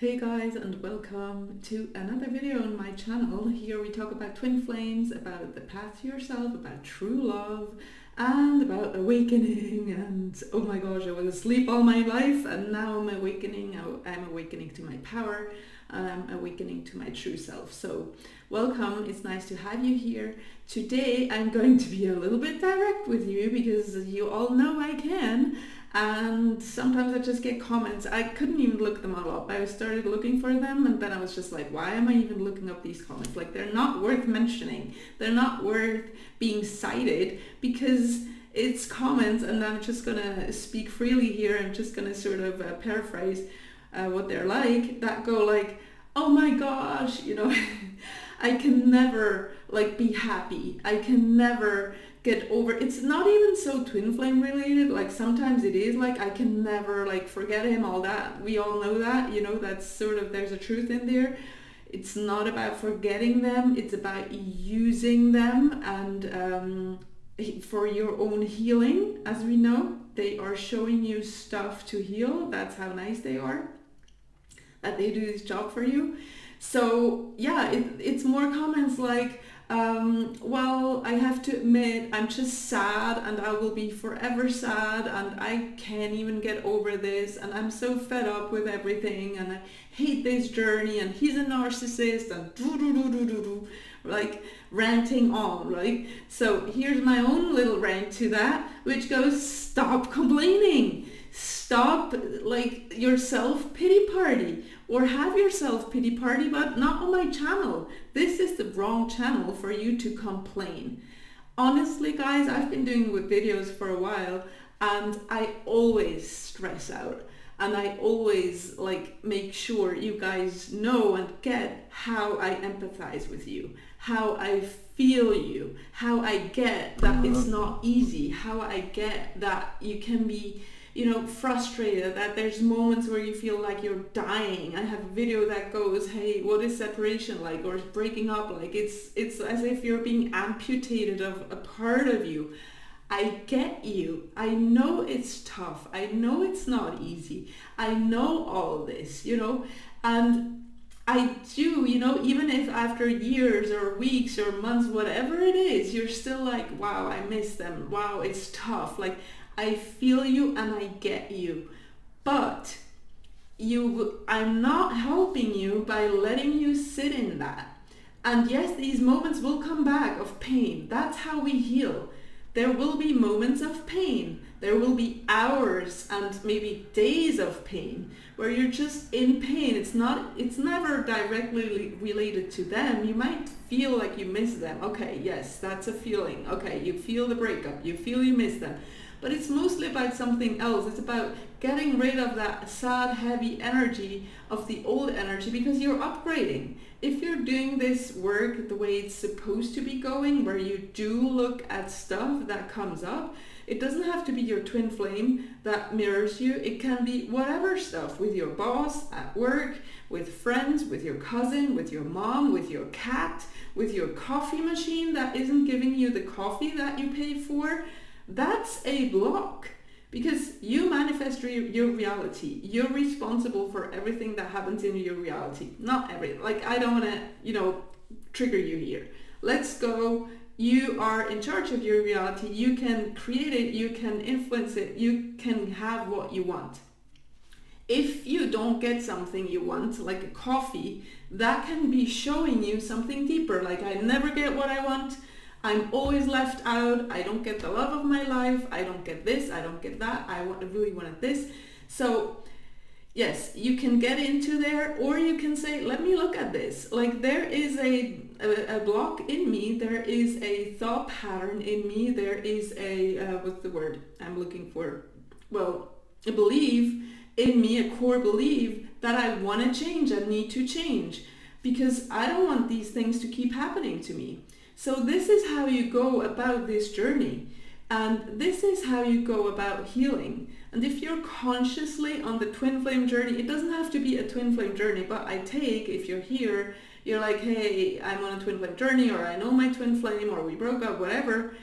Hey guys, and welcome to another video on my channel. Here we talk about twin flames, about the path to yourself, about true love, and about awakening. And oh my gosh, I was asleep all my life and now I'm awakening. I'm awakening to my power and I'm awakening to my true self. So welcome, it's nice to have you here. Today I'm going to be a little bit direct with you because you all know I can. And sometimes I just get comments. I couldn't even look them all up. I started looking for them and then I was just like, why am I even looking up these comments? Like, they're not worth mentioning. They're not worth being cited because it's comments, and I'm just gonna speak freely here. I'm just gonna sort of paraphrase what they're like, that go like, oh my gosh, I can never be happy. I can never get over. It's not even so twin flame related. Like sometimes it is like, I can never forget him, all that. We all know that, that's sort of, there's a truth in there. It's not about forgetting them. It's about using them and for your own healing. As we know, they are showing you stuff to heal. That's how nice they are, that they do this job for you. So yeah, it's more comments like, well, I have to admit, I'm just sad and I will be forever sad and I can't even get over this and I'm so fed up with everything and I hate this journey and he's a narcissist and like ranting on, right? So here's my own little rant to that, which goes, stop complaining. Stop your self-pity party, or have your self-pity party, but not on my channel. This is the wrong channel for you to complain. Honestly, guys, I've been doing videos for a while and I always stress out and I always make sure you guys know and get how I empathize with you, how I feel you, how I get that it's not easy, how I get that you can be frustrated, that there's moments where you feel like you're dying. I have a video that goes, hey, what is separation like, or is breaking up like? It's as if you're being amputated of a part of you. I get you. I know it's tough. I know it's not easy. I know all this, and I do, even if after years or weeks or months, whatever it is, you're still like, wow, I miss them. Wow, it's tough. I feel you and I get you, but I'm not helping you by letting you sit in that. And yes, these moments will come back of pain. That's how we heal. There will be moments of pain. There will be hours and maybe days of pain where you're just in pain. It's never directly related to them. You might feel like you miss them. Okay, yes, that's a feeling. Okay, you feel the breakup. You feel you miss them. But it's mostly about something else. It's about getting rid of that sad, heavy energy of the old energy, because you're upgrading. If you're doing this work the way it's supposed to be going, where you do look at stuff that comes up, it doesn't have to be your twin flame that mirrors you. It can be whatever stuff, with your boss, at work, with friends, with your cousin, with your mom, with your cat, with your coffee machine that isn't giving you the coffee that you pay for. That's a block, because you manifest your reality. You're responsible for everything that happens in your reality. Not everything. I don't want to, trigger you here. Let's go. You are in charge of your reality. You can create it. You can influence it. You can have what you want. If you don't get something you want, like a coffee, that can be showing you something deeper. I never get what I want. I'm always left out. I don't get the love of my life. I don't get this. I don't get that. I really wanted this. So yes, you can get into there, or you can say, let me look at this. There is a block in me. There is a thought pattern in me. There is a, what's the word I'm looking for? Well, a belief in me, a core belief that I want to change and need to change, because I don't want these things to keep happening to me. So this is how you go about this journey, and this is how you go about healing. And if you're consciously on the twin flame journey, it doesn't have to be a twin flame journey, but if you're here, you're like, hey, I'm on a twin flame journey, or I know my twin flame, or we broke up, whatever,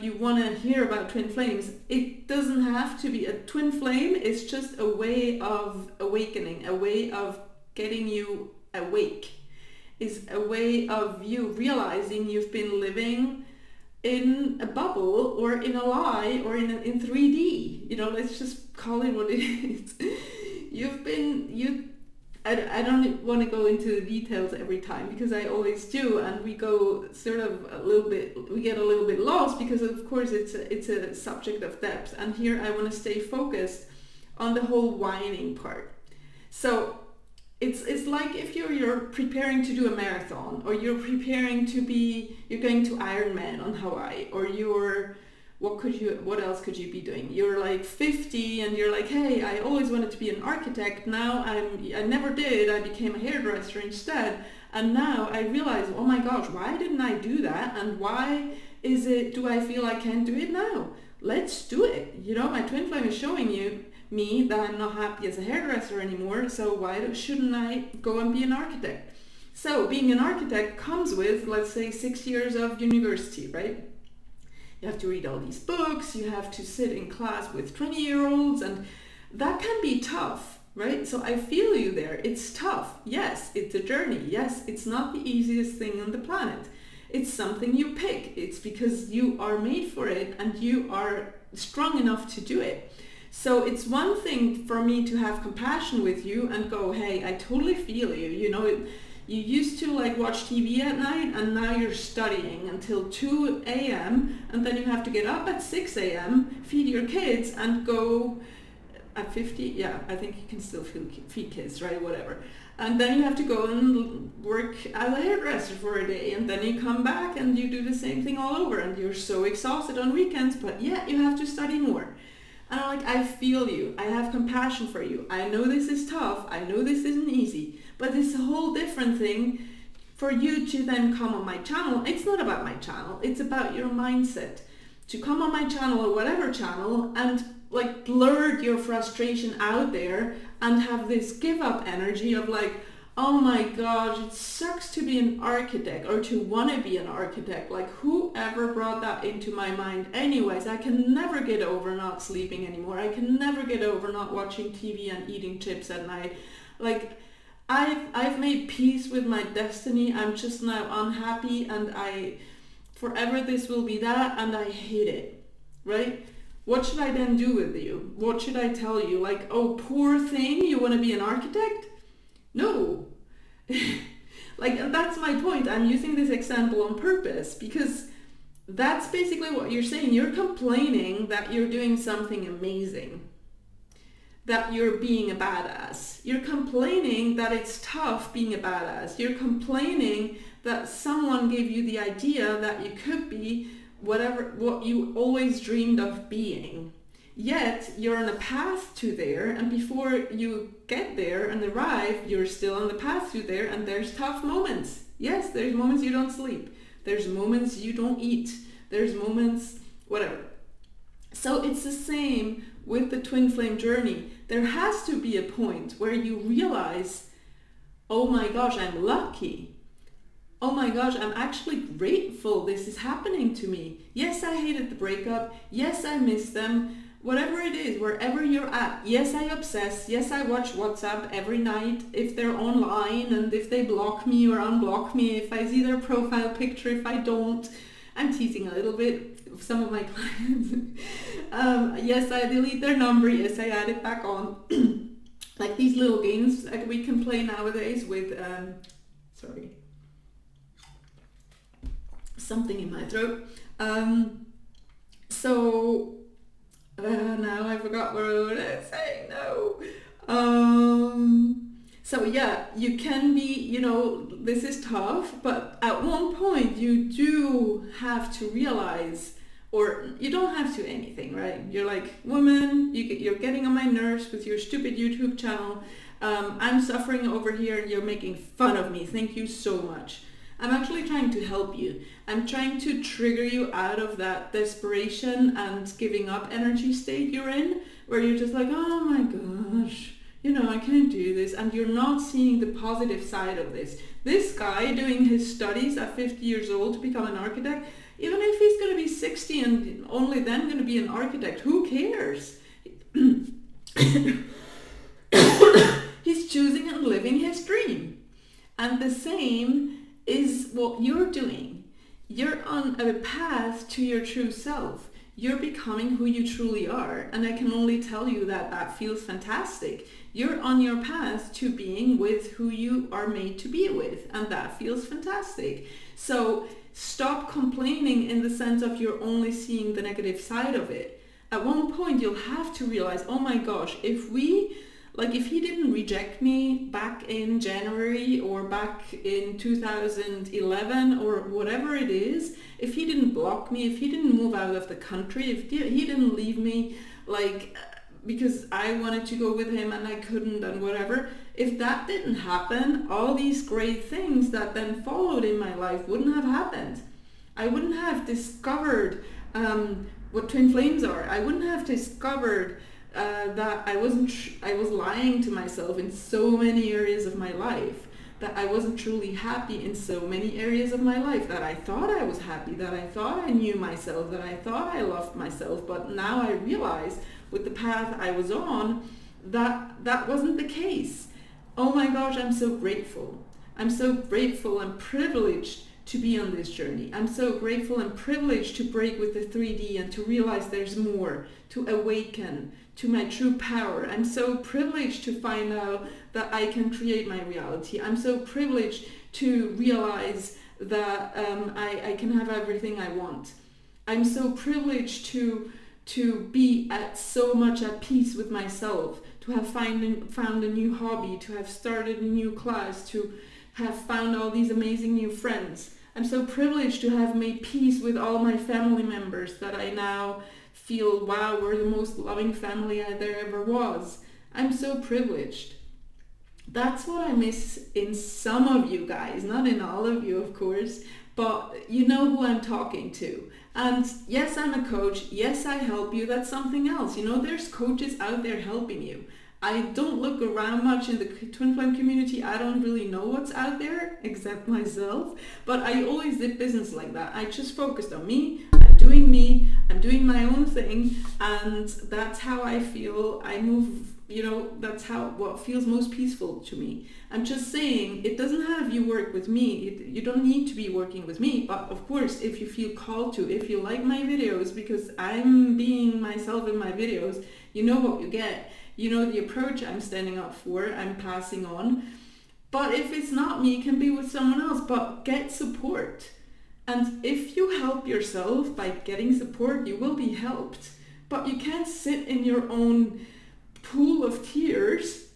you want to hear about twin flames. It doesn't have to be a twin flame. It's just a way of awakening, a way of getting you awake, is a way of you realizing you've been living in a bubble or in a lie or in 3D. You know, let's just call it what it is. I don't want to go into the details every time because I always do, and we go sort of we get a little bit lost because of course it's a subject of depth, and here I want to stay focused on the whole whining part. So it's like if you're preparing to do a marathon, or you're going to Ironman on Hawaii, or what else could you be doing? You're like 50 and you're like, hey, I always wanted to be an architect. Now I never did. I became a hairdresser instead. And now I realize, oh my gosh, why didn't I do that? And why do I feel I can't do it now? Let's do it. You know, my twin flame is showing me that I'm not happy as a hairdresser anymore. So why shouldn't I go and be an architect? So being an architect comes with, let's say, 6 years of university, right? You have to read all these books, you have to sit in class with 20-year-olds, and that can be tough, right? So I feel you there. It's tough. Yes, it's a journey. Yes, it's not the easiest thing on the planet. It's something you pick. It's because you are made for it and you are strong enough to do it. So it's one thing for me to have compassion with you and go, hey, I totally feel you. You know, you used to like watch TV at night, and now you're studying until 2 a.m. and then you have to get up at 6 a.m., feed your kids, and go at 50. Yeah, I think you can still feed kids, right? Whatever. And then you have to go and work as a hairdresser for a day, and then you come back and you do the same thing all over, and you're so exhausted on weekends, but yet you have to study more. And I'm like, I feel you. I have compassion for you. I know this is tough. I know this isn't easy. But it's a whole different thing for you to then come on my channel. It's not about my channel. It's about your mindset. To come on my channel or whatever channel and like blurt your frustration out there and have this give up energy of like, oh my gosh, it sucks to be an architect or to want to be an architect. Like, whoever brought that into my mind? Anyways, I can never get over not sleeping anymore. I can never get over not watching TV and eating chips at night. Like, I've made peace with my destiny. I'm just now unhappy, and forever this will be that, and I hate it, right? What should I then do with you? What should I tell you? Like, oh, poor thing, you want to be an architect? No. Like, and that's my point. I'm using this example on purpose because that's basically what you're saying. You're complaining that you're doing something amazing, that you're being a badass. You're complaining that it's tough being a badass. You're complaining that someone gave you the idea that you could be what you always dreamed of being. Yet you're on a path to there, and before you get there and arrive, you're still on the path to there, and there's tough moments. Yes, there's moments you don't sleep. There's moments you don't eat. There's moments, whatever. So it's the same with the twin flame journey. There has to be a point where you realize, oh my gosh, I'm lucky. Oh my gosh, I'm actually grateful this is happening to me. Yes, I hated the breakup. Yes, I miss them. Whatever it is, wherever you're at. Yes, I obsess. Yes, I watch WhatsApp every night if they're online, and if they block me or unblock me, if I see their profile picture, if I don't. I'm teasing a little bit of some of my clients. Yes, I delete their number. Yes, I add it back on. Like these little games that we can play nowadays with, something in my throat. Now I forgot what I was saying. No. So yeah, you can be, this is tough, but at one point you do have to realize, or you don't have to anything, right? You're like, woman, you're getting on my nerves with your stupid YouTube channel. I'm suffering over here and you're making fun of me. Thank you so much. I'm actually trying to help you. I'm trying to trigger you out of that desperation and giving up energy state you're in, where you're just like, oh my gosh, I can't do this. And you're not seeing the positive side of this. This guy doing his studies at 50 years old to become an architect, even if he's going to be 60 and only then going to be an architect, who cares? He's choosing and living his dream. And the same is what you're doing. You're on a path to your true self. You're becoming who you truly are. And I can only tell you that that feels fantastic. You're on your path to being with who you are made to be with. And that feels fantastic. So stop complaining in the sense of you're only seeing the negative side of it. At one point, you'll have to realize, oh my gosh, if he didn't reject me back in January or back in 2011 or whatever it is, if he didn't block me, if he didn't move out of the country, if he didn't leave me because I wanted to go with him and I couldn't and whatever, if that didn't happen, all these great things that then followed in my life wouldn't have happened. I wouldn't have discovered what twin flames are. I wouldn't have discovered that I was lying to myself in so many areas of my life, that I wasn't truly happy in so many areas of my life, that I thought I was happy, that I thought I knew myself, that I thought I loved myself, but now I realize with the path I was on that that wasn't the case. Oh my gosh, I'm so grateful. I'm so grateful and privileged to be on this journey. I'm so grateful and privileged to break with the 3D and to realize there's more, to awaken to my true power. I'm so privileged to find out that I can create my reality. I'm so privileged to realize that I can have everything I want. I'm so privileged to be so much at peace with myself, to have found a new hobby, to have started a new class, to have found all these amazing new friends. I'm so privileged to have made peace with all my family members, that I now feel, wow, we're the most loving family there ever was. I'm so privileged. That's what I miss in some of you guys, not in all of you, of course, but you know who I'm talking to. And yes, I'm a coach. Yes, I help you. That's something else. You know, there's coaches out there helping you. I don't look around much in the twin flame community. I don't really know what's out there except myself, but I always did business like that. I just focused on me. I'm doing my own thing, and that's how I feel. I move, that's what feels most peaceful to me. I'm just saying, it doesn't have you work with me. You don't need to be working with me, but of course, if you feel called to, if you like my videos, because I'm being myself in my videos, you know what you get. You know the approach I'm standing up for, I'm passing on. But if it's not me, it can be with someone else, but get support. And if you help yourself by getting support, you will be helped. But you can't sit in your own pool of tears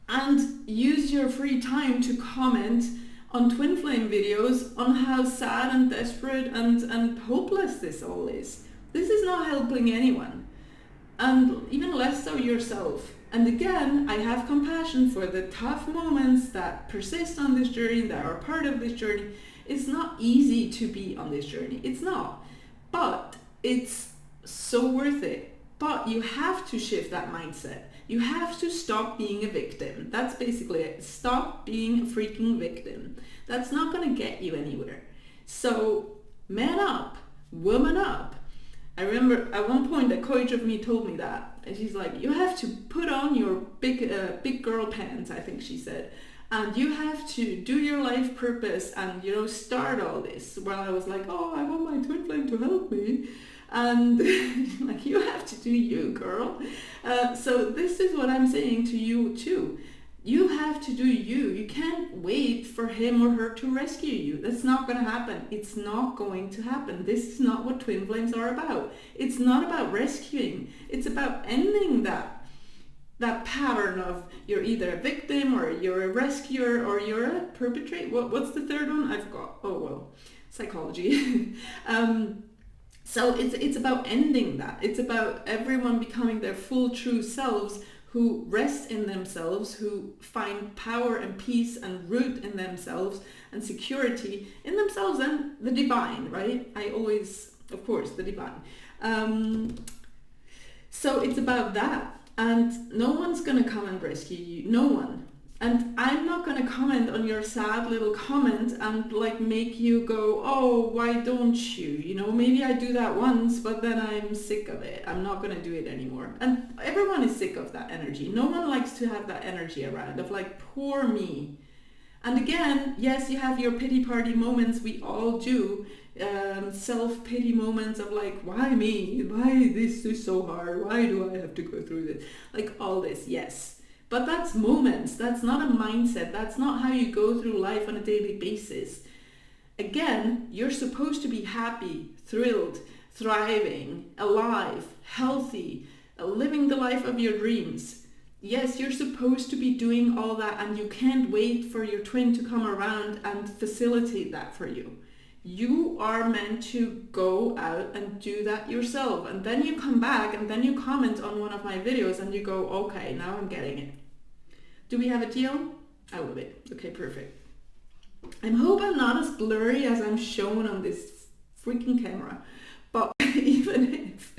and use your free time to comment on twin flame videos on how sad and desperate and hopeless this all is. This is not helping anyone. And even less so yourself. And again, I have compassion for the tough moments that persist on this journey, that are part of this journey. It's not easy to be on this journey. It's not. But it's so worth it. But you have to shift that mindset. You have to stop being a victim. That's basically it. Stop being a freaking victim. That's not going to get you anywhere. So man up, woman up. I remember at one point a coach of me told me that, and she's like, you have to put on your big girl pants, I think she said, and you have to do your life purpose and start all this. Well, I was like, oh, I want my twin flame to help me, and like, you have to do you, girl. So this is what I'm saying to you too. You have to do you. You can't wait for him or her to rescue you. That's not going to happen. It's not going to happen. This is not what twin flames are about. It's not about rescuing. It's about ending that pattern of you're either a victim or you're a rescuer or you're a perpetrator. What's the third one? I've got, psychology. So it's about ending that. It's about everyone becoming their full true selves, who rest in themselves, who find power and peace and root in themselves and security in themselves and the divine, right? Of course, the divine. So it's about that. And no one's going to come and rescue you. No one. And I'm not going to comment on your sad little comment and make you go, oh, why don't you? Maybe I do that once, but then I'm sick of it. I'm not going to do it anymore. And everyone is sick of that energy. No one likes to have that energy around of poor me. And again, yes, you have your pity party moments, we all do. Self-pity moments of like, why me? Why this is so hard? Why do I have to go through this? Like all this, yes. But that's moments, that's not a mindset, that's not how you go through life on a daily basis. Again, you're supposed to be happy, thrilled, thriving, alive, healthy, living the life of your dreams. Yes, you're supposed to be doing all that, and you can't wait for your twin to come around and facilitate that for you. You are meant to go out and do that yourself. And then you come back and then you comment on one of my videos and you go, okay, now I'm getting it. Do we have a deal? I love it. Okay, perfect. I hope I'm not as blurry as I'm shown on this freaking camera. But even if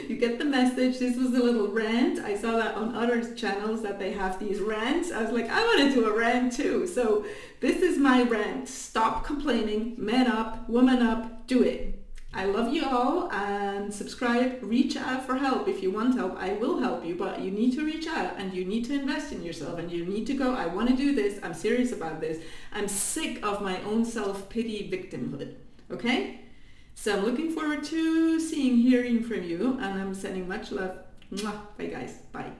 you get the message, this was a little rant. I saw that on other channels that they have these rants. I was like, I want to do a rant too. So this is my rant. Stop complaining. Man up, woman up, do it. I love you all, and subscribe, reach out for help. If you want help, I will help you, but you need to reach out and you need to invest in yourself and you need to go, I want to do this. I'm serious about this. I'm sick of my own self-pity victimhood. Okay? So I'm looking forward to seeing, hearing from you, and I'm sending much love. Mwah. Bye guys. Bye.